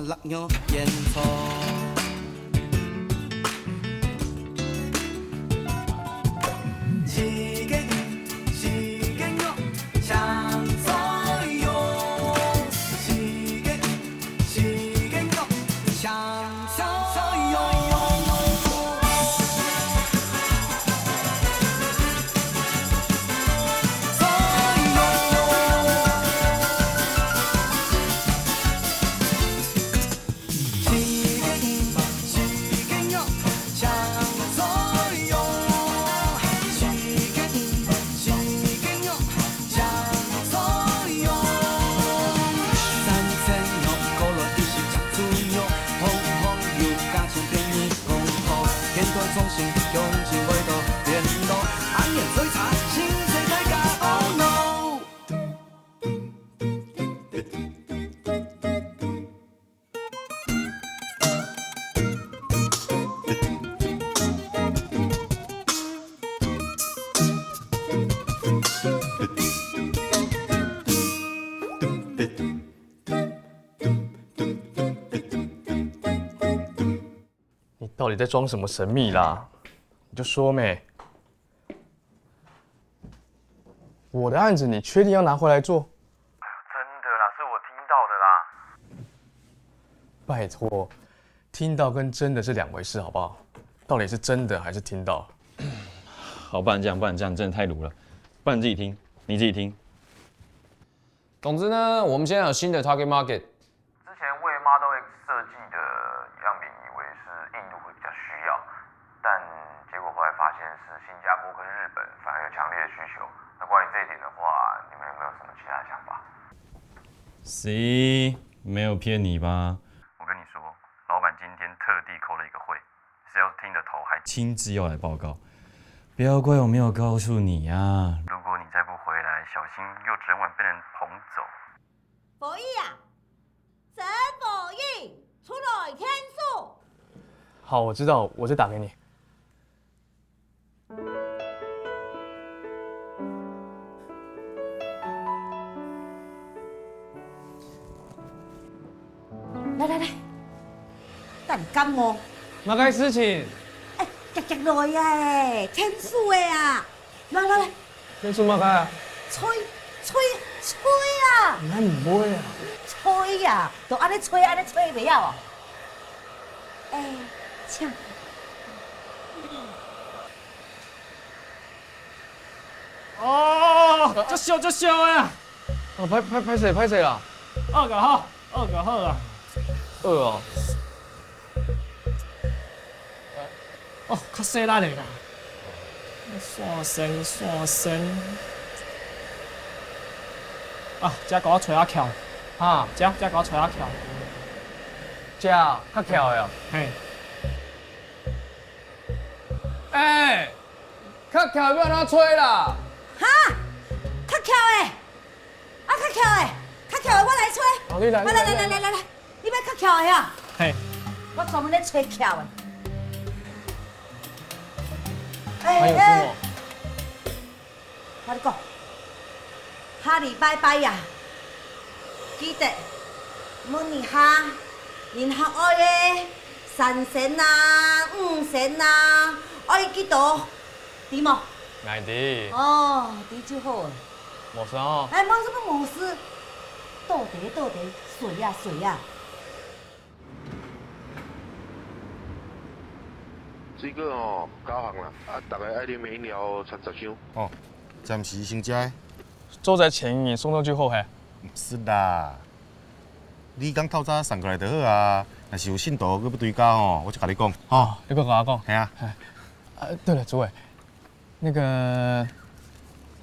辣牛烟囱。你到底在装什么神秘啦？你就说没。我的案子你确定要拿回来做？真的啦，是我听到的啦。拜托，听到跟真的是两回事，好不好？到底是真的还是听到？好，不然这样，真的太鲁了。不然你自己听，你自己听。总之呢，我们现在有新的 target market。之前为 Model X 设计的样品，以为是印度会比较需要，但结果后来发现是新加坡跟日本反而有强烈的需求。那关于这一点的话，你们有没有什么其他想法？谁没有骗你吧？我跟你说，老板今天特地开了一个会 ，Sales Team 的头还亲自要来报告。不要怪我没有告诉你啊！如果你再不回来，小心又整晚被人捧走。佛印啊，神佛印，出来天数。好，我知道，我再打给你。来，等感冒。哪个事情？夹来啊，天数的啊，来，天数嘛开？吹啊！咱唔会啊。吹啊，就安尼吹，袂晓哦。请。哦，足烧啊！哦，拍谁啦？二个好啊。哦。哦，较细力的啦。线身。啊，这给我吹下翘。哈，这给我吹下翘。这较巧的哦。嘿。较巧要哪吹啦？哈，较巧的，较巧的，我来吹。好，你来。来，你要较巧的啊？嘿。我专门咧吹巧的。还有什么？我跟你讲，下礼拜呀，记得问一下银行爱的3仙啊、5仙啊，爱几多？知无？爱的。哦，知就好。无啥哦。哎，冇什么无事，倒地，水啊。水果哦，9项啦，大家爱啉的饮料30箱。哦，暂时先食。走在前面，送到最后嘿。唔是啦，你讲透早送过来就好啊。若是有信徒，佮要追加哦，我就甲你讲。哦，你搁甲我讲。系啊。对了，主委，那个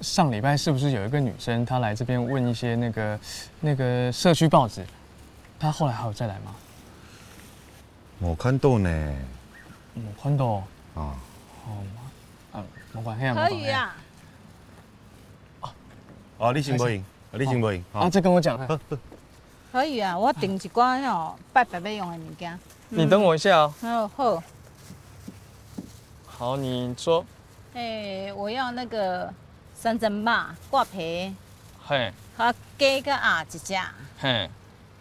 上礼拜是不是有一个女生她来这边问一些那个社区报纸，她后来还有再来吗？我看到呢。没看到。啊。没关系啊。可以啊。哦，你先无用，你先无用。啊，再跟我讲。可以啊，我订一寡吼拜拜要用的物件。你等我一下哦。好。好，你说。我要那个三珍肉挂皮，嘿。啊鸡甲鸭一只，嘿。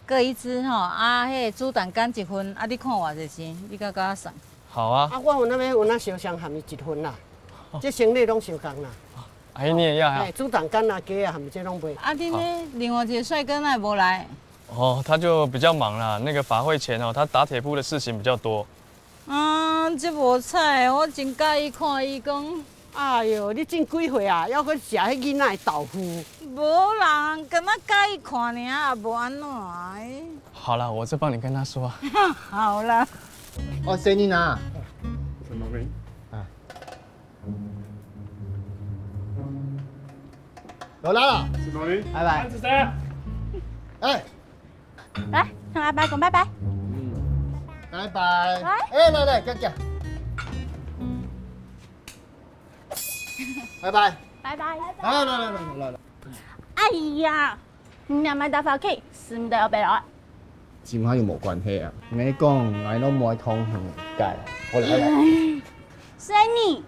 各一只吼，啊，迄煮蛋干1份，啊，你看偌济钱？你甲我算。好啊。啊，我有那边有那烧香含伊1份啦，这生理拢相共啦。阿姨你也要呀？煮蛋干啊、鸡啊，含这拢卖。啊，恁呢？另外一个帅哥哪无来？哦，他就比较忙啦。那个法会前哦，他打铁铺的事情比较多。这无彩，我真介意看伊讲。哎呦，你真几岁啊？要去食迄囡仔的豆腐？无啦，敢若介意看尔，也无安怎。好了，我再帮你跟他说。好了。哦，谁你拿？什么名？啊。有来了。什么名？拜拜。是谁？哎。来，跟阿伯讲拜拜。拜拜。哎，来，哥哥。拜拜。拜拜。来。哎呀，你阿咪打翻屋企，是唔得有病來。佔下又冇關係啊！你講我都冇通街，我嚟。所以你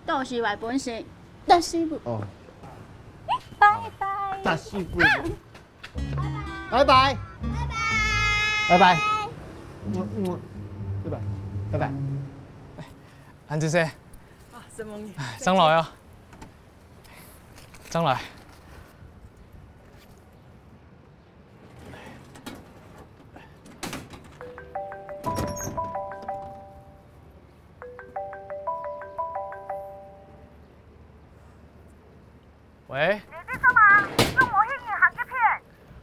都是為本事，但是不。哦。拜拜。大師傅。拜拜。拜拜。拜拜。安子生。啊，什么？张老呀。张来。喂。你在干嘛？用我迄银行这片。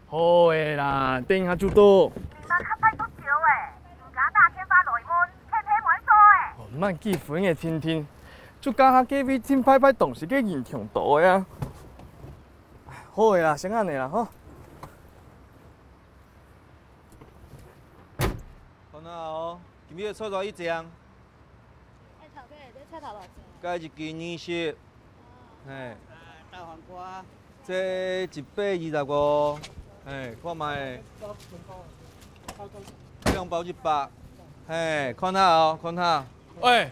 好诶啦，等下就到。你妈较歹足少诶，人家大天发落门，天天满锁诶。唔慢记分嘅天天，就加下几位真歹歹同事嘅现场度呀。好诶啦，先安尼啦吼。看下哦，今日出偌一张？哎，头家，你菜头偌济？加一斤20，嘿。大黄瓜。这125，嘿，看卖。2包100，嘿，看下哦，看下。喂，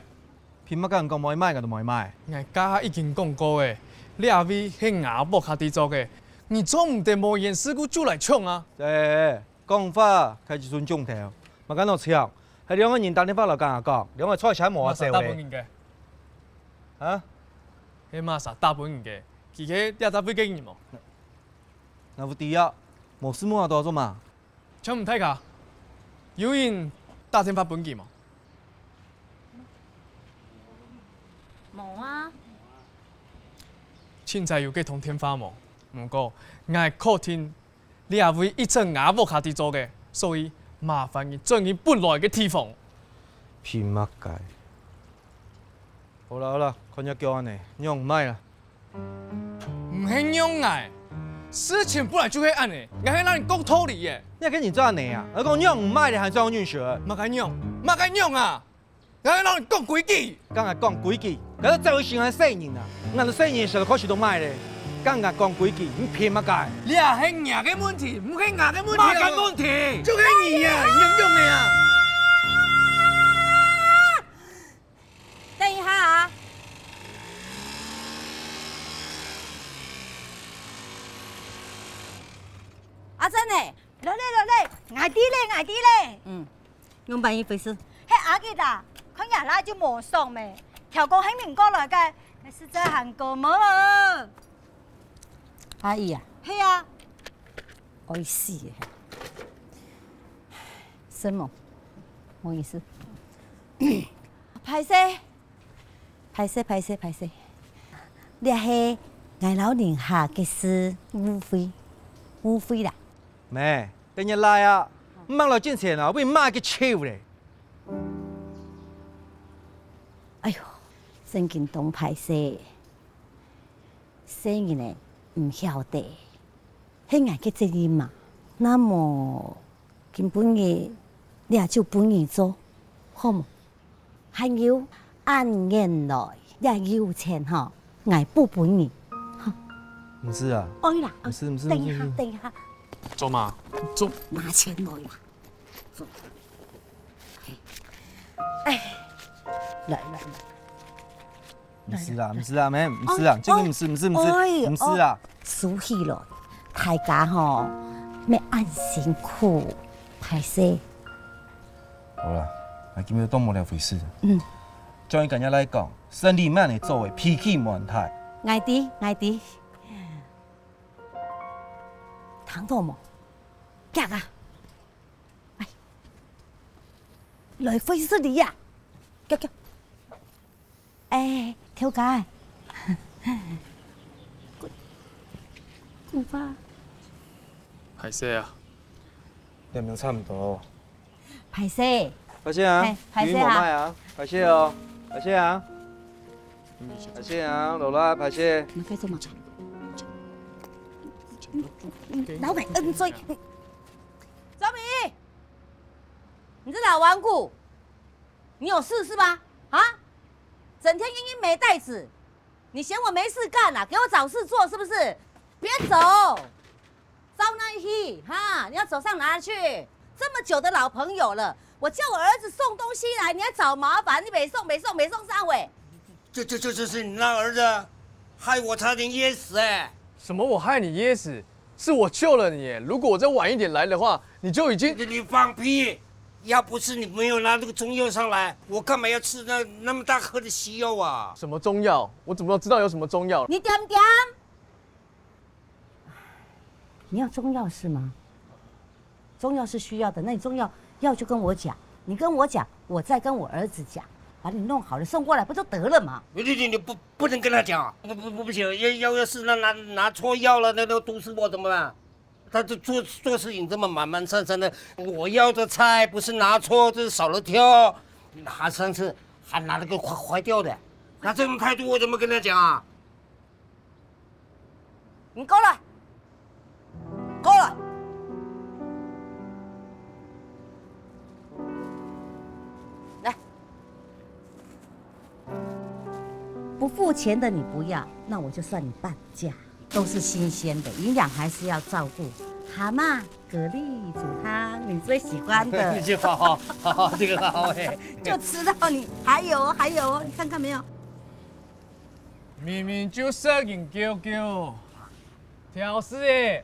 偏乜甲人讲冇买，个就冇买。哎，家已经讲过诶，你阿位迄牙木卡地做嘅，你总唔得无验尸骨就来抢啊？讲法开一阵中头，嘛敢落笑，系两个人打电话来甲我讲，两个菜车无我收大本嘅。啊？迄嘛啥大本嘅？其实调查几个人无？那有啲啊，无事冇多做嘛？抢唔睇卡？有人打电话本记无？冇啊。凊彩有去通天发无？唔过，我客厅你阿位一层牙木卡地做嘅，所以麻烦你转去本来嘅地方。偏乜解？好啦，看只叫安尼，用唔买啦。唔肯用爱，事情本来就会安尼，我系让你讲道理嘅。你跟你做安尼啊？我讲用唔买的还装运血？莫敢用，莫敢用啊！我系让你讲规矩。刚才讲规矩，可是做事还细人啊，俺都细人时候开始都买咧。刚才讲规矩，你偏乜解？你也係牙嘅問題，唔係牙嘅問題。牙嘅問題，就係你啊，用嘅啊！等一下啊！阿珍呢？落嚟，捱啲咧。用半夜回事。嘿，阿吉達，佢牙拉就冇送咩？條歌喺面過來嘅，你是在韓國冇？阿姨啊，係啊，我死嘅，什麼？唔好意思，歹勢，你係我老年下嘅事誤會啦。咩？等日來啊，唔掹來賺錢啊，俾媽嘅超咧。哎呦，生囡当歹势，生囡的唔晓得，迄硬去责任嘛。那么根本嘅，你也就本意做，好冇？还有按年来也有钱吼，挨不本意。唔是啊，哎啦，唔是，等一下，等一下，走嘛，走。拿钱来啦，走。哎，来。唔是啦，唔是啦，妹，唔是啦，这个唔是啦。输去了，大家吼要按辛苦，歹势。好啦，我今日当无了回事。嗯，照伊今日来讲，生理慢的做的，脾气蛮太。爱弟，糖豆么？夹啊！哎，来回事你呀，夹。哎，调解。滚吧。歹势啊，有没有差不多？歹势。歹势啊，歹势啊，歹势哦，歹势啊，歹势啊，落来歹势。你该做嘛？老板恩追。小米，你这老顽固，你有事是吧？啊？整天阴阴没带子，你嫌我没事干啊？给我找事做是不是？别走，招那去哈！你要走上哪去？这么久的老朋友了，我叫我儿子送东西来，你还找麻烦，你没送上尾。就是你那儿子，害我差点噎死哎！什么？我害你噎死？是我救了你。如果我再晚一点来的话，你就已经……你放屁！要不是你没有拿那个中药上来，我干嘛要吃那么大盒的西药啊？什么中药？我怎么知道有什么中药？你点？你要中药是吗？中药是需要的，那你中药要就跟我讲，你跟我讲，我再跟我儿子讲，把你弄好了送过来不就得了吗？你不能跟他讲，不行，要是拿错药了，那毒死我怎么办？他这做事情这么满满山山的，我要的菜不是拿错，就是少了挑。他上次还拿了个坏掉的，他这种态度我怎么跟他讲啊？你过来，来，不付钱的你不要，那我就算你半价。都是新鲜的，营养还是要照顾。蛤蟆、蛤蜊煮汤，你最喜欢的。好，这个好哎。就知道你还有哦，你看看没有？明明就色人叫，挑事的。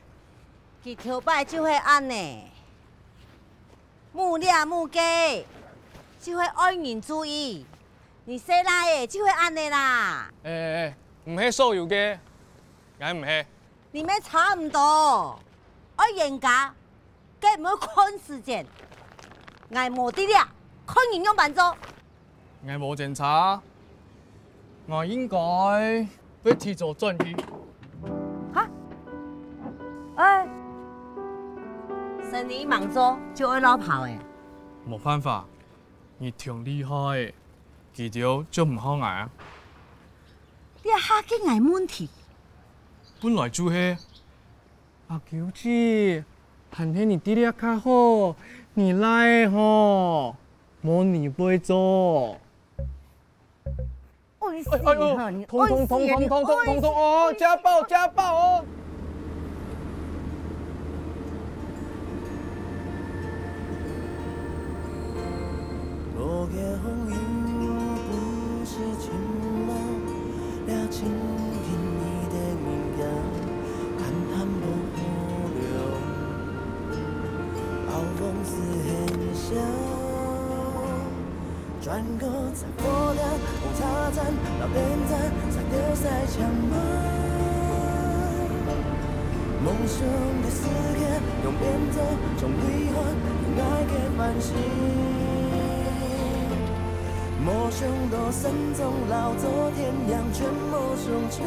去挑摆就会安呢，木俩木鸡就会爱人注意，你生来的就会安的啦。唔係所有嘅。俺唔係，你们差唔多，我嚴格，佢唔會看時間，俺冇啲啦，看營養辦做。俺冇檢查，我應該會提早轉去。哈？哎，生意忙做就會落跑誒。冇辦法，你挺厲害，記條就唔好捱啊。你下嘅捱問題。本來就係阿喬子，喊起你啲力較好，你來吼，冇你背做。哎呦，痛哦，家暴哦！落叶红晕不是群猫，了清听你的名调，看淡薄河流，暴风似很小，转个在波亮红茶站到边站，才丢在墙外。梦想的思念，用变奏从归还，用爱给反省。莫想到心中老早天亮，全莫想像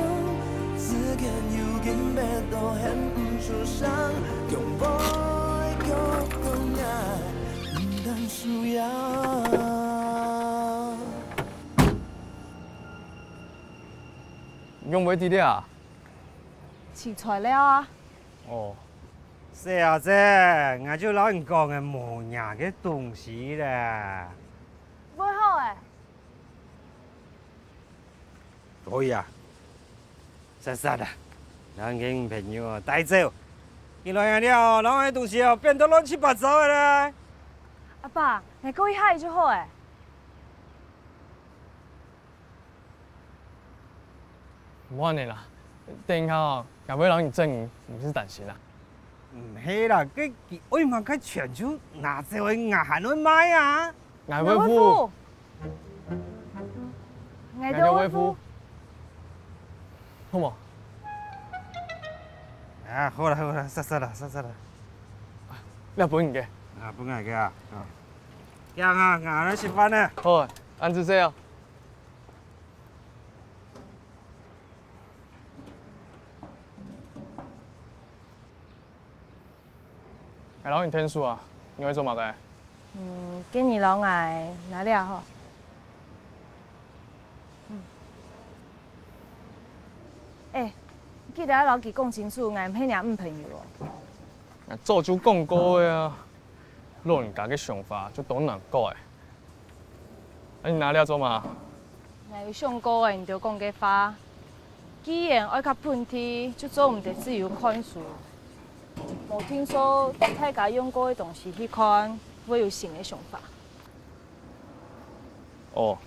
思念有根本都喊不出声，用爱够动爱，不但需要。用袂伫了啊？饲出来了啊！哦，是啊，这俺就老人讲的无样嘅东西啦。不好诶，可以啊，实实的，让给朋友啊带走。你乱样了，让那东西啊变得乱七八糟的啦。阿爸，你过一下就好诶。唔安尼啦，等下哦，也袂让你证明唔是担心啦。唔係啦，佢為乜佢全球拿走去牙行去買啊？艾威夫，艾德威夫，好冇？啊，好啦好啦，實啦。你本嘅？啊，本嘅啊。樣啊，牙嚟食飯呢？好，安住這樣。哎，老你天数啊，你会做乜嘅？今年老爱哪里啊？好。记得老记讲清楚，俺唔係娘唔朋友哦。早就講過嘅啊，老人家嘅想法就當然改。啊，你哪里要做嘛？我有想過嘅，唔就講嘅話。既然愛較本體，就做唔得自由看書。冇聽說大家用過嘅東西去看，會有新嘅想法。哦。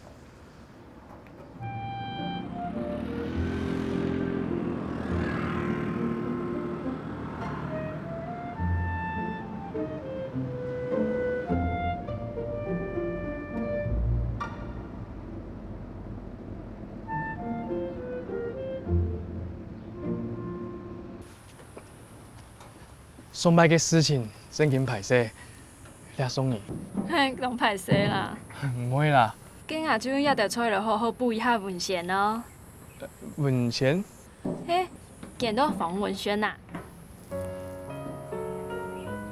上擺嘅事情真緊排泄，你送你。嘿，講排泄啦。唔會啦。今下就一條出嚟好好補一下文獻咯。文獻？嘿，見到黃文軒呐。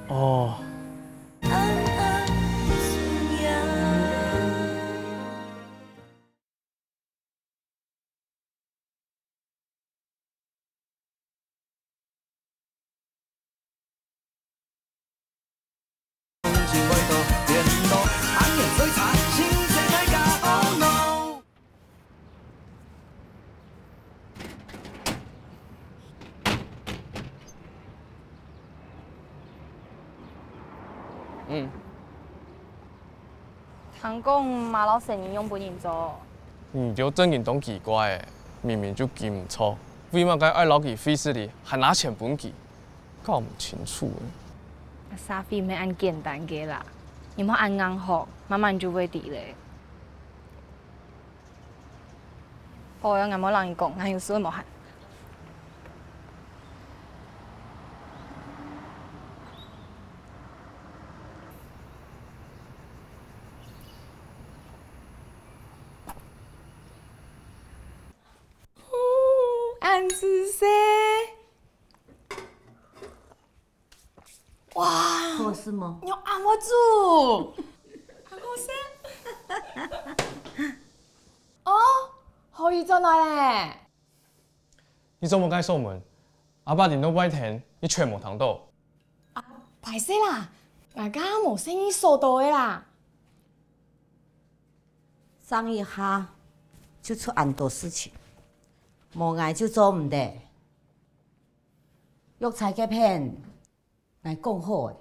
哦。人講馬老生意用本人做。唔就真件當奇怪嘅，明明就記唔錯，為乜解愛攞佢費事哩，還拿錢本記，搞唔清楚嘅。沙飛咪按簡單嘅啦，你莫按硬學，慢慢就會啲咧。我有冇人講，我有時冇行。安子噻，哇，好事吗？要按我做，很好噻。哦，可以做來咧。你做乜解鎖門？阿爸電腦壞停，你全無通到。歹勢啦，大家冇生意做到嘅啦。上一下就出很多事情。無愛就做唔得，藥材嘅片，嚟講好誒。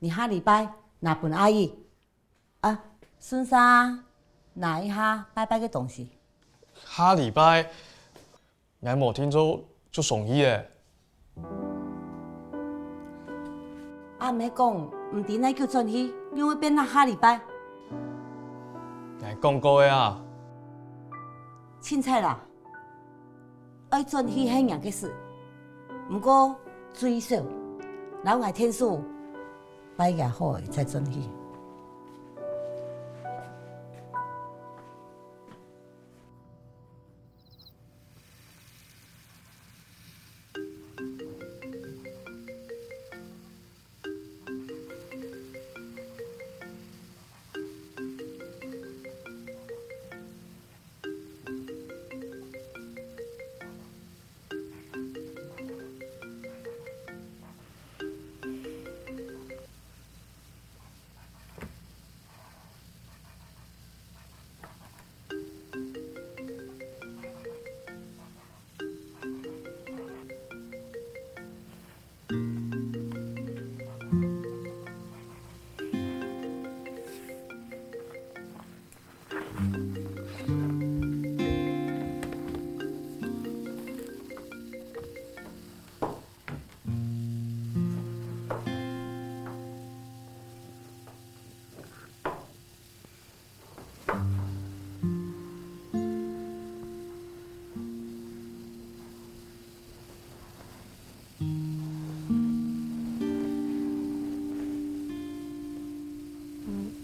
你下禮拜拿本阿姨啊，順沙拿一下拜拜嘅東西。下禮拜，我冇聽做就送醫誒。阿妹講唔掂嚟叫轉去，因為變到下禮拜。我講過嘅啊。凊彩啦。愛轉去係人嘅事，不過最少老愛天數擺個好誒再轉去。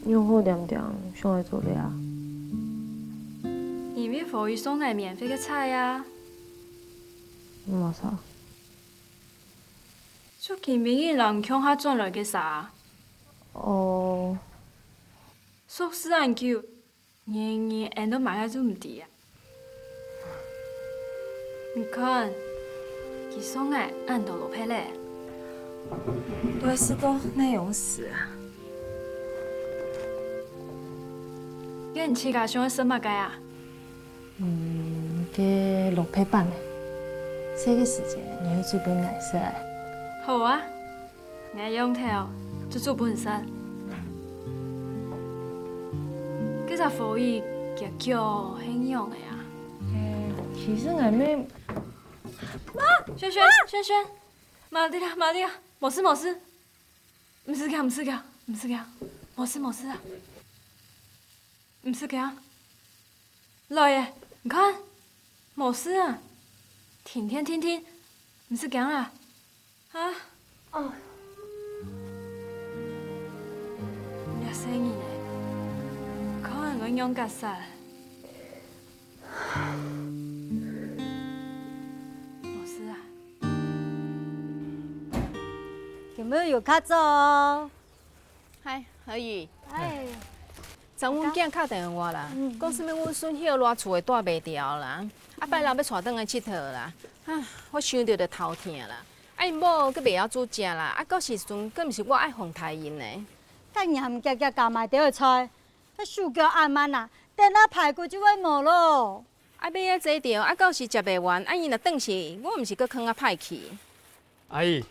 用好点点，上来做俩。因为福伊送来免费的菜啊。冇啥。出见面的人向下转来嘅啥？哦。宿舍人叫，年年人都买下做唔掂啊！你看，佢送来按到落配嘞。对是个内容死啊！你自家想什么个啊？嘅落配版嘞，这个时间你去做本颜色。好啊，我用头就做本身。嗰只福伊叫叫很用的呀。其实我妹，轩轩，慢啲啦，慢啲啦，冇事冇事，唔是㗎，唔是㗎，唔是㗎，冇事冇事啊，唔是㗎，來耶，你看，冇事啊，聽，唔是㗎啦，啊，哦，有聲音咧，看我用架勢。有没有有卡做？嗨，何宇。哎，昨阮囝敲电话啦，讲什么阮孙晓热厝会住袂牢啦，拜六要带转来佚佗啦。我想着就头疼啦。因某阁袂晓煮食啦，到时阵阁毋是我爱哄抬因呢。今日含夹夹加买点菜，他手脚暗慢啦，等下排骨就会无咯。要啊坐着，到时食袂完，因若转去，我毋是阁囥啊歹去。阿姨，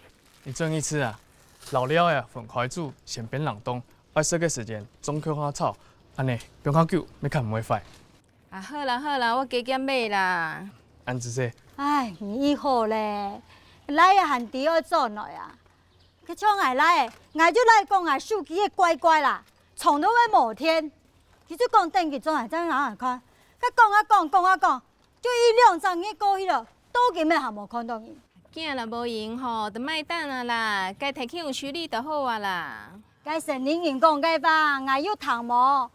你正义吃啊？老了呀，分开煮，先边冷冻，爱食嘅时间总扣下炒，安尼不用较久，要看唔会坏。啊，好啦，我加减买啦。安子说。哎，你以后咧，来也含第二做来啊。佢像爱来，爱就来讲爱手机嘅乖乖啦，从都会无天。佢就讲等佢做系真哪看，佢讲，就1、2、3日过去了，到今日还无看到伊。囝若无用吼，就莫等啊啦，该摕去用修理就好啊啦。该神灵人讲该吧，我有头毛，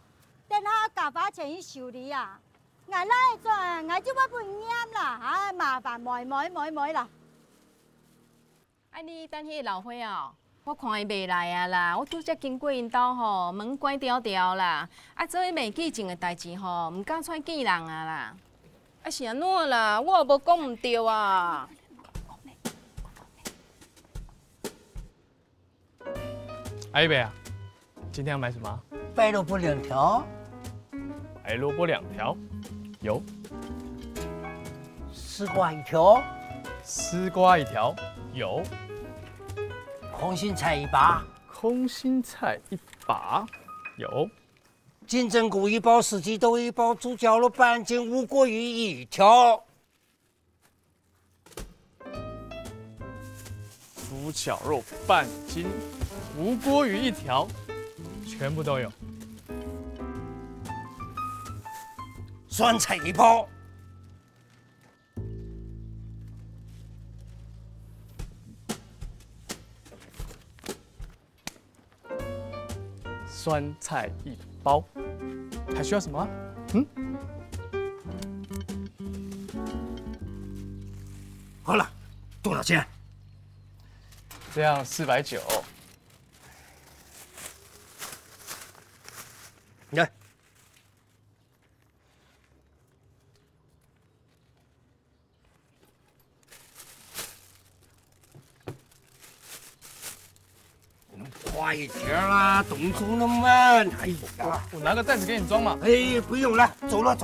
等下加把钱去修理啊。我来做，我就要不验啦，唉，麻烦妹啦。你等迄个老伙哦，我看伊袂来啊啦，我拄则经过因兜吼，门关条条啦，做伊袂记情的代志吼，唔敢出见人啊啦。是安怎啦？我也无讲唔对啊。阿姨伯啊，今天要买什么？白萝卜2条，白萝卜2条，有。丝瓜1条，丝瓜1条，有。空心菜1把，空心菜1把，有。金针菇1包，四季豆1包，猪脚肉半斤，无锅鱼1条。猪脚肉半斤，无锅鱼1条，全部都有。酸菜1包，酸菜1包，还需要什么？好了，多少钱？这样490。你看，快一点啦，动作那么慢。哎呀，我拿个袋子给你装嘛。哎，不用了，走了。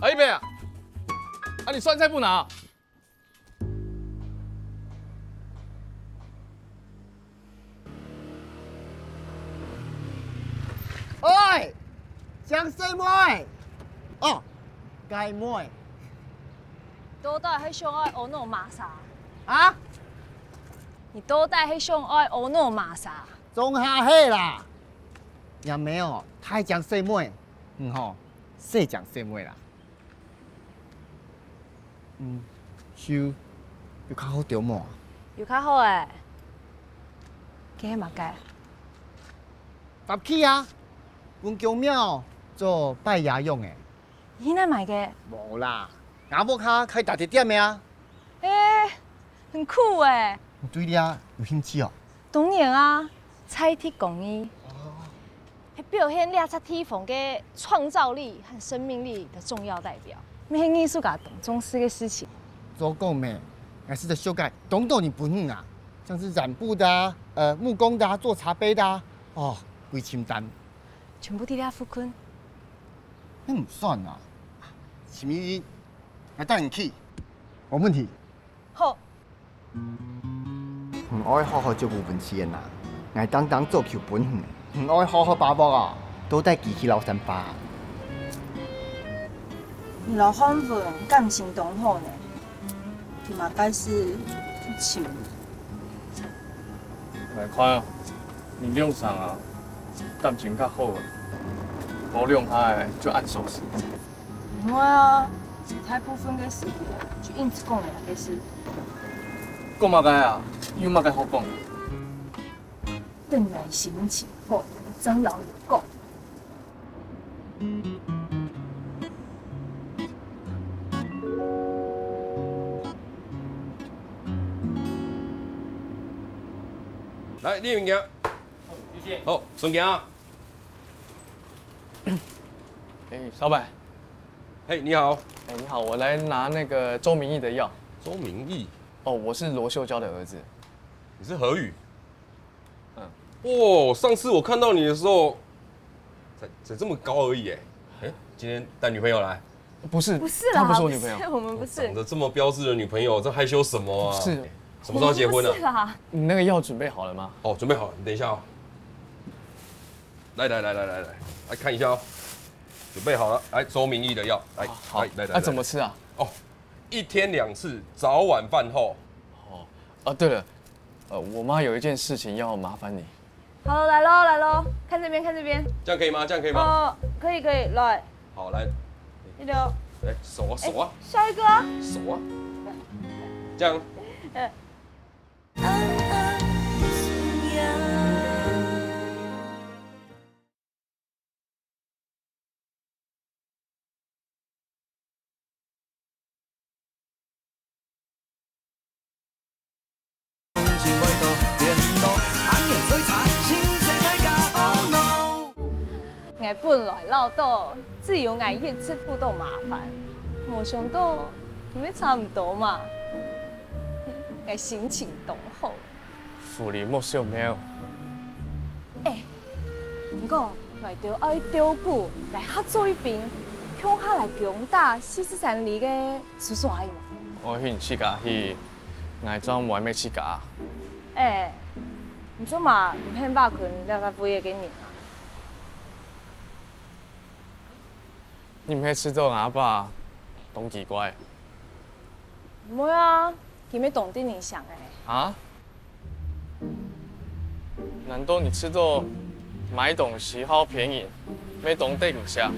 阿姨伯啊，你酸菜不拿？喂，讲什么？哦，该么？多带迄上爱学那马啥？啊？你多带迄上爱学那马啥？中下黑啦，也没有太讲什么？吼，细讲什么啦？修有较好着么？有较好诶。加嘛该。搭去啊！阮宫庙做拜爷用的。你那买嘅？无啦，阿某卡开大地店的啊。很酷哎！你对俩有兴趣哦？当然啊，菜铁工艺，还表现俩擦铁缝嘅创造力和生命力的重要代表。咩艺术家懂重视嘅事情。做工咩？还是在修改懂你不远啊？像是染布的啊，木工的啊，做茶杯的啊，哦，规清单。全部伫俩付款。那唔算啊，是咪？来带你去，没问题。好。唔爱好好照顾本事人啊，挨当做求本远的，唔爱好好把握啊，都带记起老三八。你老汉份感情同好呢，你嘛该是亲。来看啊，你量上啊，感情较好啊，无量下就按手势。唔会啊，大部分嘅事就硬是讲的那个事。讲嘛该啊，有嘛该好讲。等来心情好，长老有讲。来，你物件。好，顺行啊。老板。嘿，你好。你好，我来拿那个周明义的药。周明义。哦，我是罗秀娇的儿子。你是何宇？哦，上次我看到你的时候，才这么高而已哎。今天带女朋友来？不是，不是啦，她不是我女朋友。我们不是。长得这么标致的女朋友，这害羞什么啊？是。什么时候结婚呢？不是啦。你那个药准备好了吗？哦，准备好了，你等一下哦。来看一下哦。准备好了，来周明义的药，来，好，来，怎么吃啊？哦，1天2次，早晚饭后。哦，对了，我妈有一件事情要麻烦你。好，来喽，看这边。这样可以吗？哦，可以，来。好，来。一流。来，手啊。下一个啊。手啊。这样。我本来老到，只有我一次不都麻烦，没想到你们差不多嘛。我心情都好。福利莫少没有。不过来到爱钓鼓来合作一边，向下来攻打43里的叔叔阿姨嘛。我去试驾去，我装还没试驾。你说嘛，你骗爸坤了个副业给你啊？你唔去吃到阿爸，懂奇怪。唔会啊，佢咩懂得你想啊？难道你吃到买东西好便宜，没懂得一下？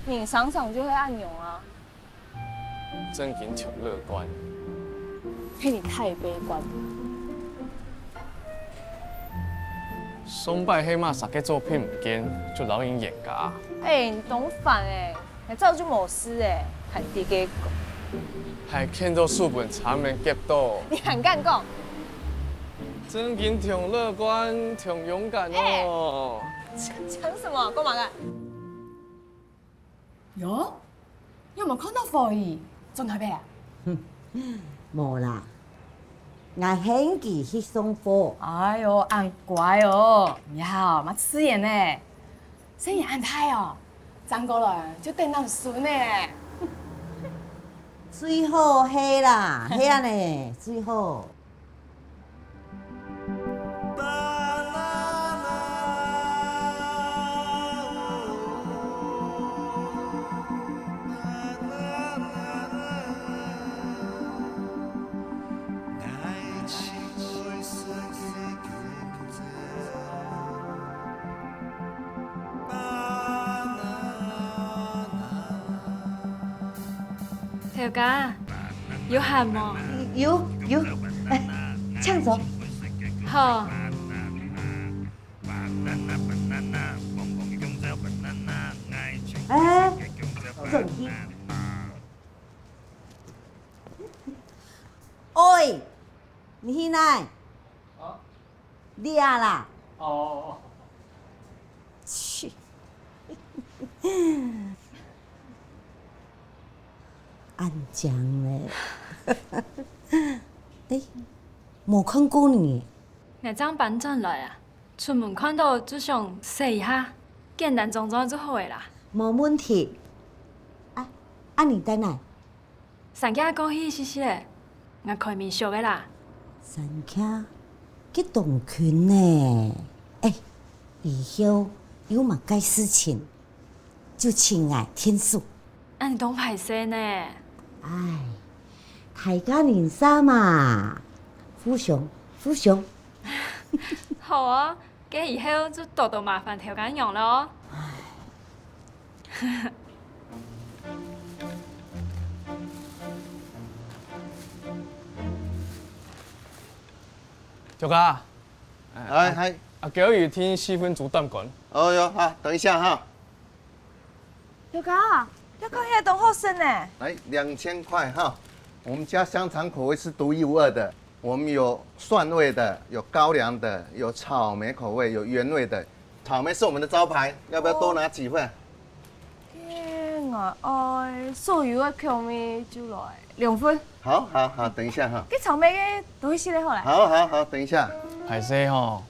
你想想就会按钮啊。真紧挺乐观。嘿，你太悲观了。松拜黑马啥个作品唔见，就老人眼噶。你懂反你早就冇事还自己讲。还看到书本查没夹到。你很敢讲。真紧挺乐观，挺勇敢哦。讲什么？干嘛的？哟，有冇看到貨兒？真係咩啊？冇啦，我很記去送貨。哎呦，俺乖哦，呀，嘛吃嘢呢，生意安泰哦，張過來就等咱孫呢。最好係啦，係啊呢，最好。小家，有喊冇？有，哎，唱首。好。转去。喂，你去哪？你啊啦？哦。去。安江嘞。哎，无看过你。那张班转来啊，出门看到就想说一下，简单装装就好个啦。无问题。你等下。三家过去试试嘞，我开面熟个啦。三家去动群呢？以后有嘛该事情，就请爱天数。你当歹势呢？大家认识嘛，互相。好啊，咁以後就多多麻煩條緊用咯。小哥，嗨，叫雨天4分煮蛋卷。哦哟，好，等一下哈。小哥，要看遐东好生呢。来2000块哈，我们家香肠口味是独一无二的。我们有蒜味的，有高粱的，有草莓口味，有原味的。草莓是我们的招牌，要不要多拿几份？我爱所有的口味就来2份。好，等一下哈。啲草莓嘅都去試你好啦。好，等一下。歹勢吼，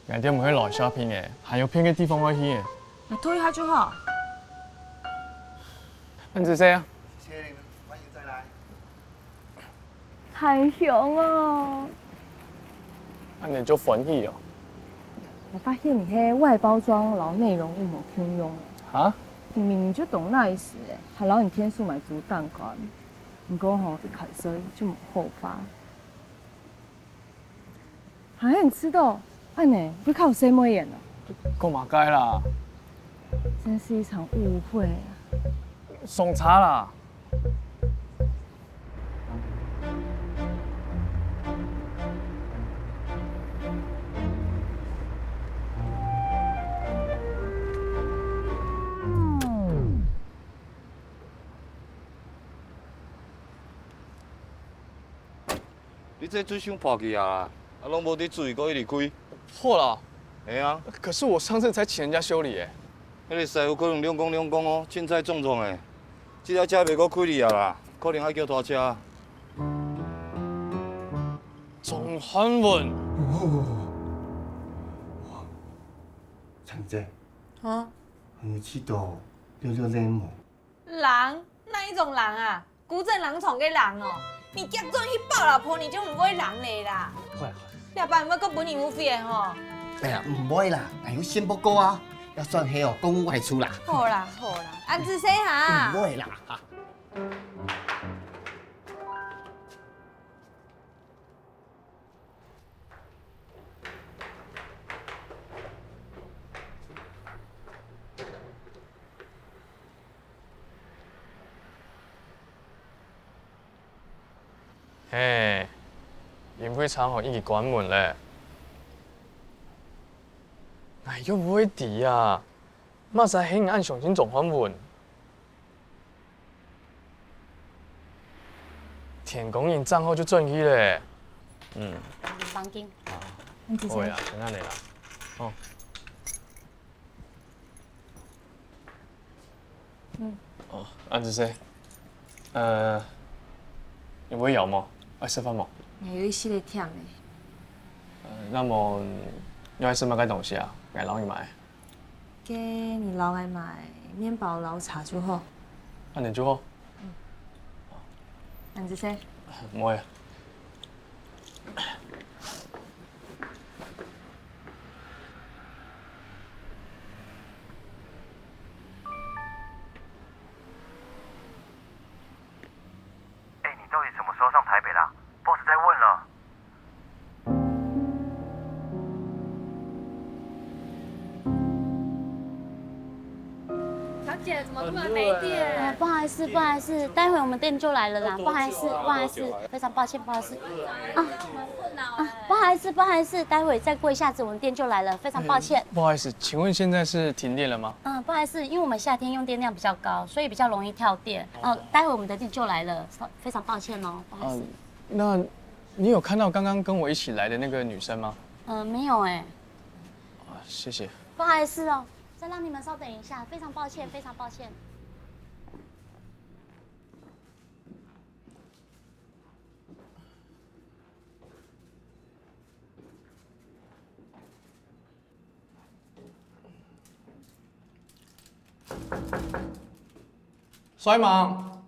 人哋唔可以來 shopping 嘅，還有偏嘅地方可以去嘅。你推一下就好。安子姐啊。謝謝你們，歡迎再來。太香哦！安尼就歡喜哦。我發現你迄外包裝然後內容有冇通用啊？明明就懂 nice 誒，還撈你天數買煮蛋糕，不過吼一開始就冇後發。係你知道，安尼會靠誰抹眼啊？夠馬街啦！真是一場誤會啊！送茶啦！你这水箱破去啊！拢无伫注意，搁一直开。破了。哎啊！可是我上次才请人家修理耶。迄个师傅可能两公哦，凊彩撞的。这条车袂搁开哩啊啦，可能爱叫拖车。总韩文。陳姐，啊？你知道66人冇？狼？哪一種狼啊？古鎮狼場嘅狼哦。你結咗去抱老婆，你就唔會狼嚟啦。會。你阿爸唔會個本年無費吼。哎呀，唔會啦，有先不過啊，要算黑哦，公務外出啦。好啦，安子細下。唔會啦。嘿，宴會場後已經關門咧。哎，又不會抵啊！馬仔興按上先總還門。田公營賬號就轉去咧。放緊。會啊，等下嚟啦。哦。哦，安子姐，你會有冇？愛食飯冇？有一系列忝嘞。那麼你愛吃乜嘅東西啊？我撈你買。給你撈來買麵包撈茶就好。安尼就好。安子姐。唔會。你到底什么时候上台北啦？boss 在问了。小姐，怎么突然没电？不好意思，待会我们店就来了啦，不好意思，非常抱歉。啊，不好意思，不好意思，待会再过一下子我们店就来了，非常抱歉。不好意思，请问现在是停电了吗？不好意思，因为我们夏天用电量比较高，所以比较容易跳电。待会我们的店就来了，非常抱歉哦，不好意思。那你有看到刚刚跟我一起来的那个女生吗？没有哎。谢谢。不好意思哦，再让你们稍等一下，非常抱歉，非常抱歉。衰忙，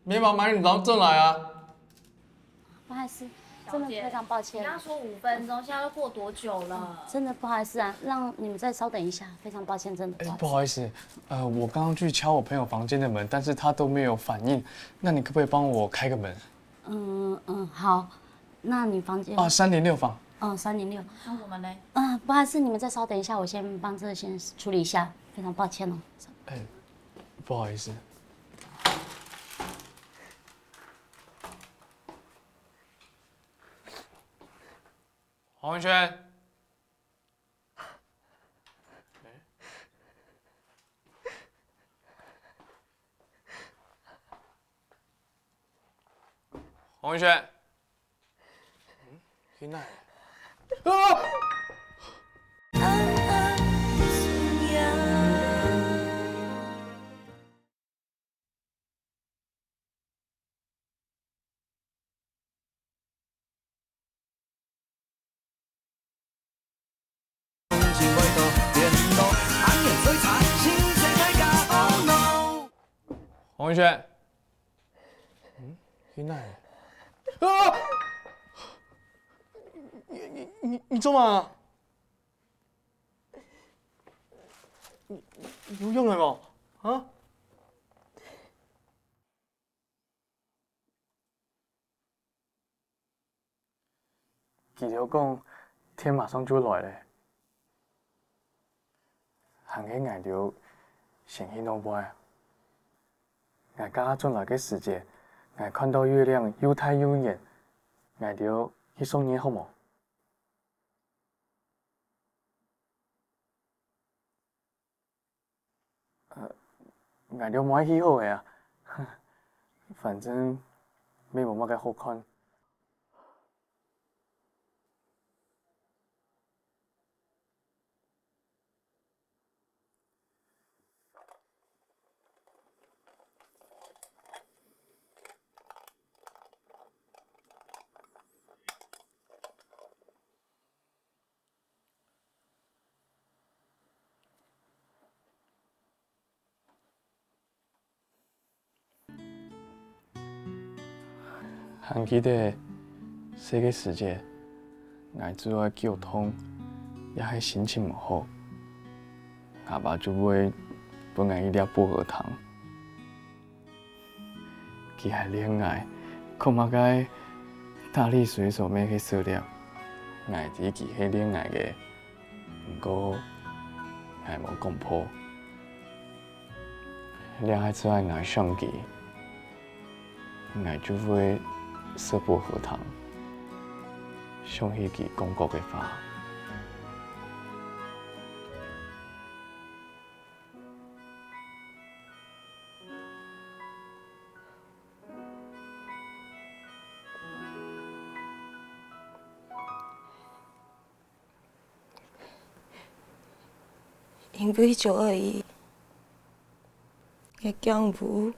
没忙买你当正来啊！不好意思，真的非常抱歉。你刚说5分钟，现在都过多久了？真的不好意思啊，让你们再稍等一下，非常抱歉，真的。不好意思，我刚刚去敲我朋友房间的门，但是他都没有反应。那你可不可以帮我开个门？好。那你房间306房。306。那我们呢？不好意思，你们再稍等一下，我先帮这先处理一下，非常抱歉哦。不好意思。黄文轩。黄文轩。去哪？黄文轩。去哪？你做嘛？你有用的无？啊？记条讲天马上就来咧，行起挨着神仙脑杯，挨家转来个世界，挨看到月亮又太又远，挨着去送你好无？挨着买去好个啊，反正没无乜个好看。行起的这个世界，挨主要交通也系心情唔好，阿爸就买本来一粒薄荷糖，佢系恋爱，恐怕该大力水手咩去塑料，爱自己系恋爱嘅，不过系无讲破，恋爱之外爱相机，爱就会。色薄荷糖，上迄支广告的花。因为921嘅江舞，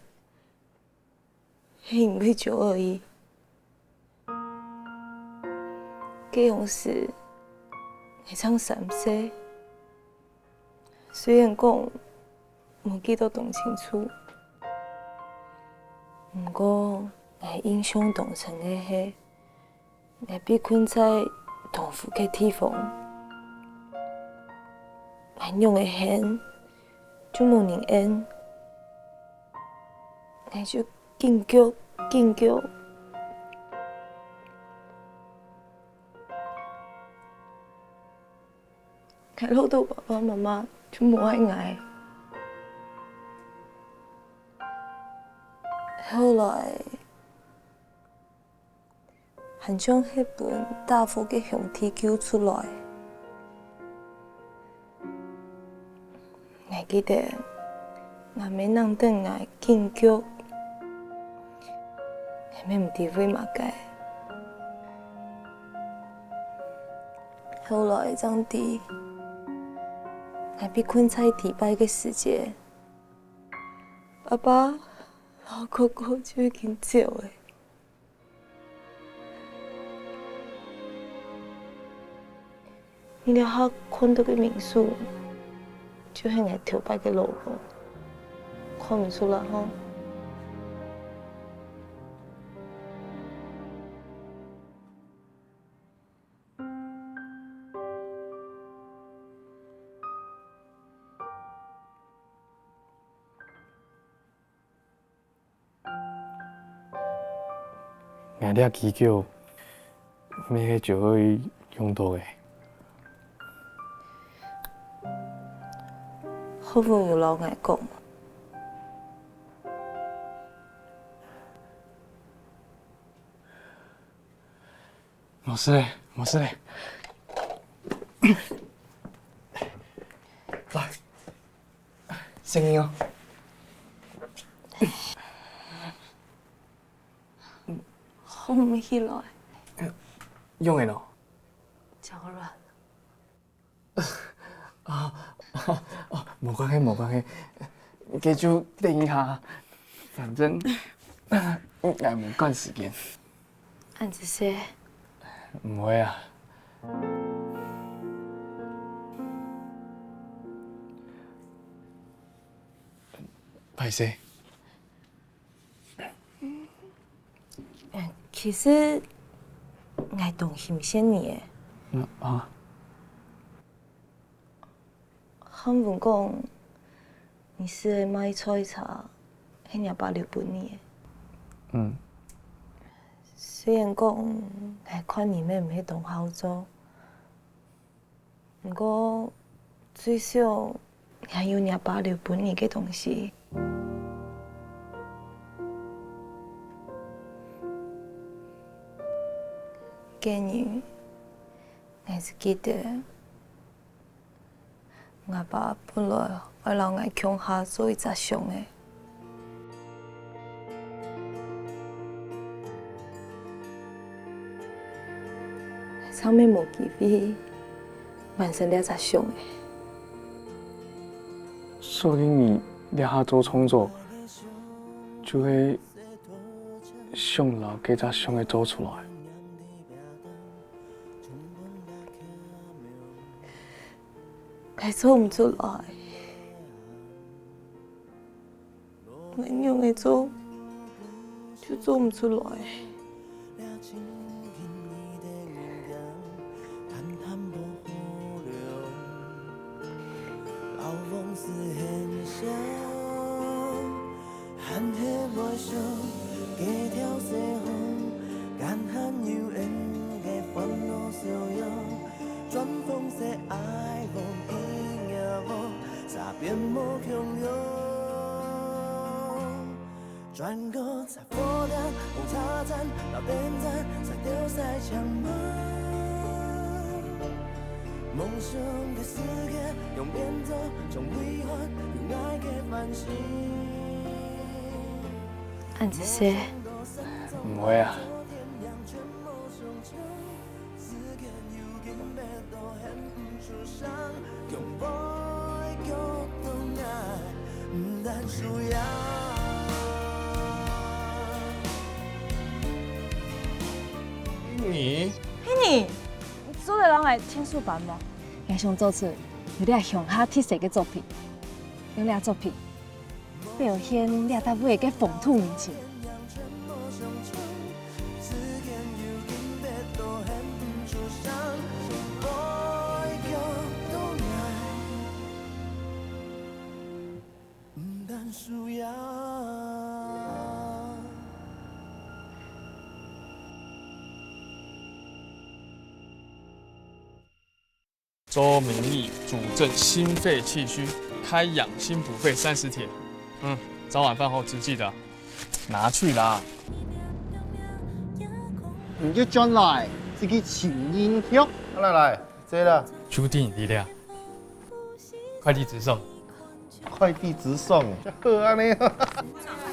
系因为921。基隆市会唱3世，虽然讲无记得动清楚，不过会印象当成的迄会被困在同福嘅地方，还用的hand就无人演，会就紧叫紧叫。看到的爸爸妈妈就无爱爱，后来，还将迄本大佛嘅向天救出来。我记得，我每人等来敬剧，我唔知为嘛个。后来长大，我被困在迪拜嘅世界，爸爸、老哥哥就已经走了。你了下看到嘅民宿，就係我頭擺嘅 logo， 看唔出來吼。我俩祈求，每个就可以用到的。好不容易老外講，冇事嘞，冇事嘞。來，聲音哦。好唔起來，用的喏。腳軟。冇關係，冇關係，記住等一下，反正我冇趕時間。按這些，唔會啊。歹勢。其實我動心先你嘅。啊。他們講，你是買菜茶，係你阿爸留俾你嘅。雖然講我看你妹唔係當好做，不過最少還有你阿爸留俾你嘅東西。今日我是記得。我爸本來會讓我強下做一隻熊的，上面冇機會完成了隻熊的。說不定你兩下做創作，就會想到幾隻熊會做出來。我做唔出來，我用嚟做就做唔出來。轉個在火炭紅茶站到電站，才丟在牆嗎？夢想嘅世界用變奏，從遺憾與愛嘅反省。按這些，唔會啊。你？你做得人来签书班无？我想做出有点乡下特色的作品，用俩作品表现俩大尾的风土民情。周明义主政心肺气虚，开养心补肺30帖。早晚饭后吃记得。拿去啦。你就转来，这个请音响，来，这了，注定你俩，快递直送。快递直送，好安尼。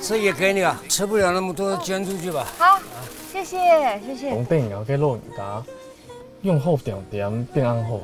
这也给你啊，吃不了那么多，捐出去吧。好，谢谢谢谢。红顶后去录人家，用好点点变暗好。